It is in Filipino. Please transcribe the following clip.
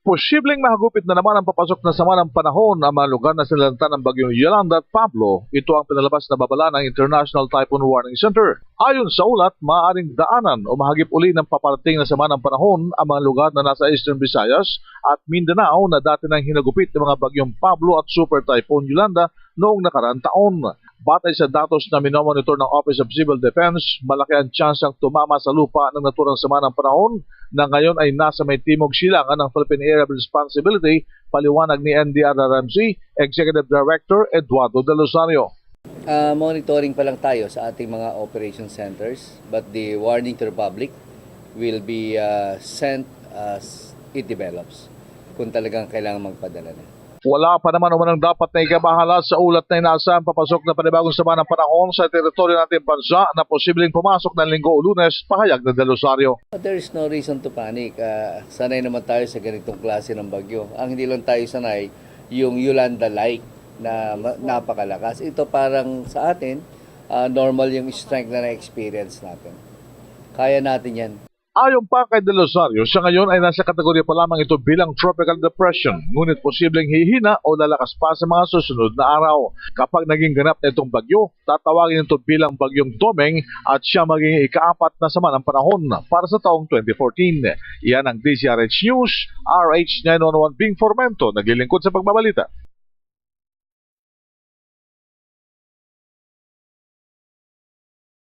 Posibleng mahagupit na naman ang papasok na sama ng panahon ang mga lugar na sinalanta ng bagyong Yolanda at Pablo. Ito ang pinalabas na babala ng International Typhoon Warning Center. Ayon sa ulat, maaaring daanan o mahagip uli ng paparating na sama ng panahon ang mga lugar na nasa Eastern Visayas at Mindanao na dati nang hinagupit ng mga bagyong Pablo at Super Typhoon Yolanda noong nakaraang taon. Batay sa datos na minomonitor ng Office of Civil Defense, malaki ang tsansang tumama sa lupa ng naturang sama ng panahon na ngayon ay nasa may timog silangan ng Philippine Area of Responsibility, paliwanag ni NDRRMC Executive Director Eduardo De Rosario. Monitoring pa lang tayo sa ating mga operation centers, but the warning to the public will be sent as it develops kung talagang kailangan magpadala na. Wala pa naman umanang dapat na ikabahala sa ulat na inaasahang papasok na panibagong sama ng panahon sa teritoryo natin bansa na posibleng pumasok ng Linggo o Lunes, pahayag na De Rosario. There is no reason to panic. Sanay naman tayo sa ganitong klase ng bagyo. Ang hindi lang tayo sanay, yung Yolanda-like na napakalakas. Ito parang sa atin, normal yung strength na na-experience natin. Kaya natin yan. Ayon pa kay De Rosario, sa ngayon ay nasa kategorya pa lamang ito bilang tropical depression, ngunit posibleng hihina o lalakas pa sa mga susunod na araw. Kapag naging ganap na itong bagyo, tatawagin ito bilang bagyong Domeng at siya maging ika-4 na sama ng panahon para sa taong 2014. Iyan ang DZRH News, RH 911 Bing Formento, naglilingkod sa pagbabalita.